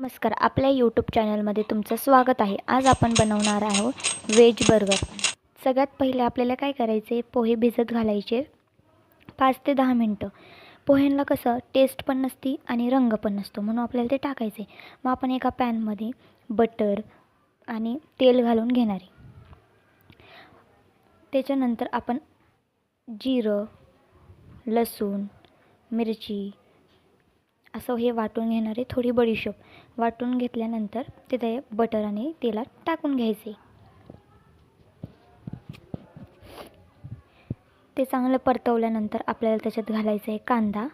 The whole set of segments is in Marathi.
नमस्कार. आपल्या यूट्यूब चॅनलमध्ये तुमचं स्वागत आहे. आज आपण बनवणार आहोत व्हेज बर्गर. सगळ्यात पहिले आपल्याला काय करायचे, पोहे भिजत घालायचे 5 ते 10 मिनटं. पोह्यांना कसं टेस्ट पण नसती आणि रंग पण नसतो, म्हणून आपल्याला ते टाकायचे. मग आपण एका पॅनमध्ये बटर आणि तेल घालून घेणार आहे. त्याच्यानंतर आपण जिरं, लसूण, मिरची असं हे वाटून घेणार आहे. थोडी बडीशेप वाटून घेतल्यानंतर तिथे बटर आणि तेलात टाकून घ्यायचे. ते चांगलं परतवल्यानंतर आपल्याला त्याच्यात घालायचं आहे कांदा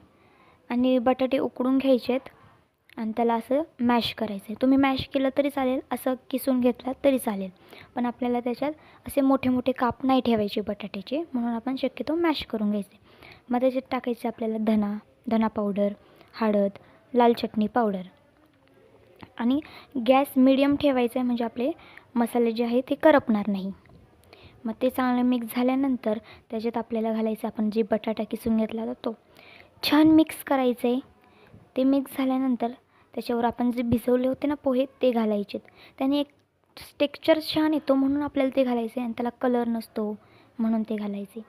आणि बटाटे उकडून घ्यायचे आहेत आणि त्याला असं मॅश करायचं आहे. तुम्ही मॅश केलं तरी चालेल, असं किसून घेतला तरी चालेल, पण आपल्याला त्याच्यात असे मोठे मोठे काप नाही ठेवायचे बटाट्याचे, म्हणून आपण शक्यतो मॅश करून घ्यायचे. मग त्याच्यात टाकायचे आपल्याला धना पावडर, हळद, लाल चटणी पावडर आणि गॅस मीडियम ठेवायचा आहे, म्हणजे आपले मसाले जे आहे ते करपणार नाही. मग ते चांगलं मिक्स झाल्यानंतर त्याच्यात आपल्याला घालायचं आपण जे बटाटा किसून घेतला होता तो छान मिक्स करायचं आहे. ते मिक्स झाल्यानंतर त्याच्यावर आपण जे भिजवले होते ना पोहे ते घालायचे. त्याने एक टेक्स्चर छान येतो, म्हणून आपल्याला ते घालायचे आणि त्याला कलर नसतो म्हणून ते घालायचे.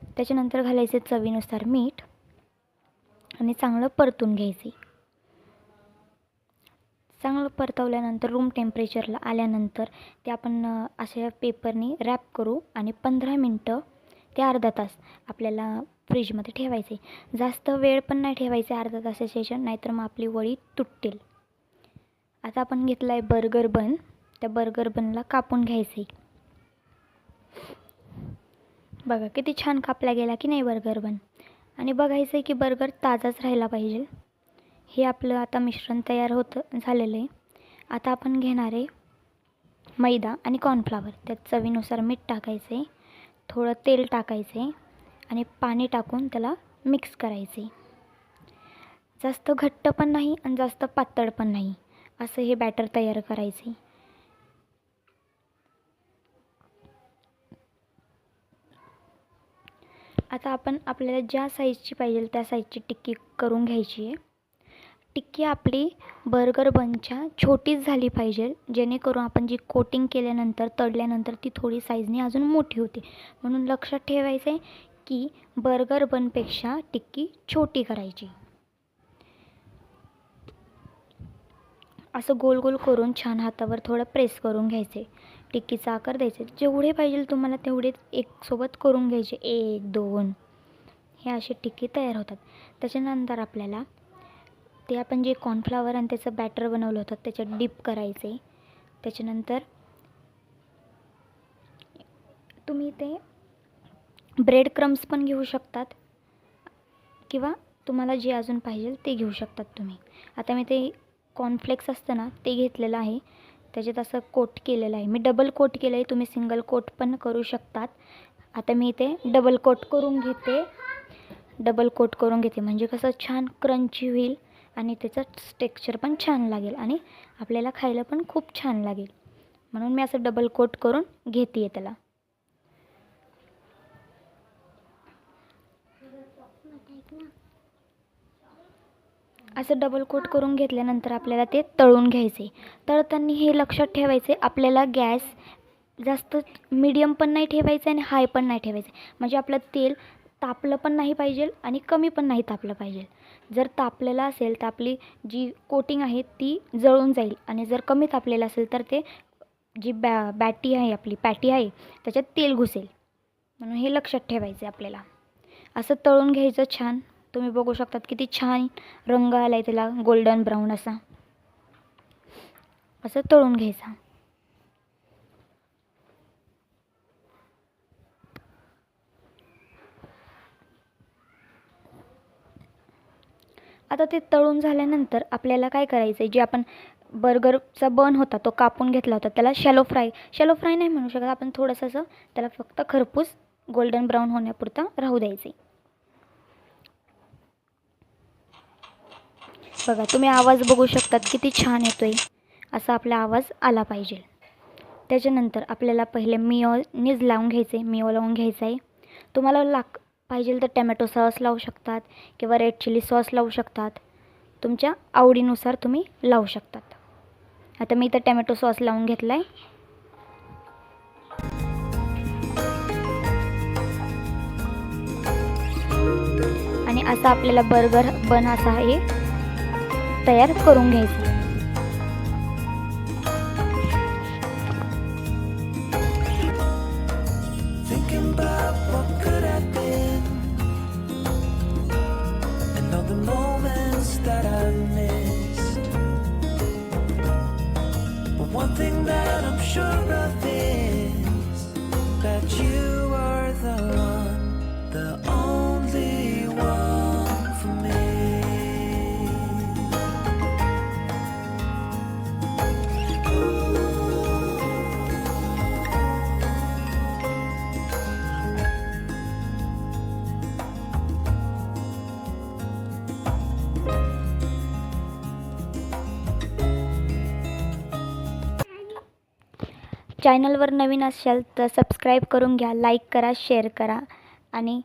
त्याच्यानंतर घालायचे चवीनुसार मीठ आणि चांगलं परतून घ्यायचे. चांगलं परतवल्यानंतर रूम टेम्परेचरला आल्यानंतर ते आपण अशा पेपरनी रॅप करू आणि 15 मिनटं ते अर्धा तास आपल्याला फ्रीजमध्ये ठेवायचे. जास्त वेळ पण नाही ठेवायचे अर्धा तासाच्या याच्यात, नाहीतर मग आपली वडी तुटतील. आता आपण घेतला आहे बर्गर बन. त्या बर्गर बनला कापून घ्यायचे. बघा किती छान कापला गेला की नाही बर्गर बन. आणि बघायचं आहे की बर्गर ताजाच राहायला पाहिजे. हे आपलं आता मिश्रण तयार झालेलं आहे. आता आपण घेणार आहे मैदा आणि कॉर्नफ्लॉवर. त्यात चवीनुसार मीठ टाकायचे, थोडं तेल टाकायचे आणि पाणी टाकून त्याला मिक्स करायचे. जास्त घट्ट पण नाही आणि जास्त पातळ पण नाही, असं हे बॅटर तयार करायचे. आता आपण आपल्याला ज्या साईजची पाहिजे त्या साईजची टिक्की करून घ्यायची आहे. टिक्की आपली बर्गर बनच्या छोटीच झाली पाहिजे, जेणेकरून आपण जी कोटिंग केल्यानंतर तळल्यानंतर ती थोडी साईजने अजून मोठी होते. म्हणून लक्षात ठेवायचं आहे की बर्गर बनपेक्षा टिक्की छोटी करायची. असं गोल गोल करून छान हातावर थोडं प्रेस करून घ्यायचे. टिक्कीचा आकार द्यायचे. जेवढे पाहिजे तुम्हाला तेवढे एक सोबत करून घ्यायचे. 1 2 हे असे टिक्की तयार होतात. त्याच्यानंतर आपल्याला ते आपण जे कॉर्नफ्लॉवर आणि त्याचं बॅटर बनवलं होतं त्याच्यात डिप करायचे. त्याच्यानंतर तुम्ही ते ब्रेड क्रम्स पण घेऊ शकतात किंवा तुम्हाला जे अजून पाहिजे ते घेऊ शकतात तुम्ही. आता मी ते कॉर्नफ्लेक्स असतं ना ते घेतलेलं आहे, त्याच्यात असं कोट केलेलं आहे. मी डबल कोट केलं आहे, तुम्ही सिंगल कोट पण करू शकतात. आता मी ते डबल कोट करून घेते म्हणजे कसं छान क्रंची होईल आणि त्याचं टेक्स्चर पण छान लागेल आणि आपल्याला खायला पण खूप छान लागेल, म्हणून मी असं डबल कोट करून घेते आहे त्याला. असं डबल कोट करून घेतल्यानंतर आपल्याला ते तळून घ्यायचे. तळताना हे लक्षात ठेवायचे आपल्याला गॅस जास्त मीडियम पण नाही ठेवायचं आणि हाय पण नाही ठेवायचं, म्हणजे आपलं तेल तापलं पण नाही पाहिजे आणि कमी पण नाही तापलं पाहिजे. जर तापलेलं असेल तर आपली जी कोटिंग आहे ती जळून जाईल आणि जर कमी तापलेलं असेल तर ते जी पॅटी आहे त्याच्यात तेल घुसेल, म्हणून हे लक्षात ठेवायचं आपल्याला. असं तळून घ्यायचं छान. तुम्ही बघू शकतात किती छान रंग आला आहे त्याला, गोल्डन ब्राऊन असा. असं तळून घ्यायचं. आता ते तळून झाल्यानंतर आपल्याला काय करायचं आहे, जे आपण बर्गरचा बन होता तो कापून घेतला होता त्याला शॅलो फ्राय नाही म्हणू शकत आपण, थोडंसं असं त्याला फक्त खरपूस गोल्डन ब्राऊन होण्यापुरता राहू द्यायचे. बघा तुम्ही आवाज बघू शकतात किती छान येतोय, असा आपला आवाज आला पाहिजे. त्याच्यानंतर आपल्याला पहिले मिओनीज लावून घ्यायचं आहे. तुम्हाला पाहिजे तर टमॅटो सॉस लावू शकतात किंवा रेड चिली सॉस लावू शकतात. तुमच्या आवडीनुसार तुम्ही लावू शकतात. आता मी इथं टॅमॅटो सॉस लावून घेतला आहे. आणि असा आपल्याला बर्गर बन असा हे तयार करून घ्यायचा. One thing that I'm sure of is that you are the one, the only one for me. चॅनलवर नवीन असाल तर सबस्क्राईब करून घ्या, लाईक करा, शेअर करा आणि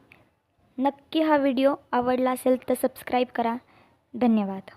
नक्की हा व्हिडिओ आवडला असेल तर सबस्क्राईब करा. धन्यवाद.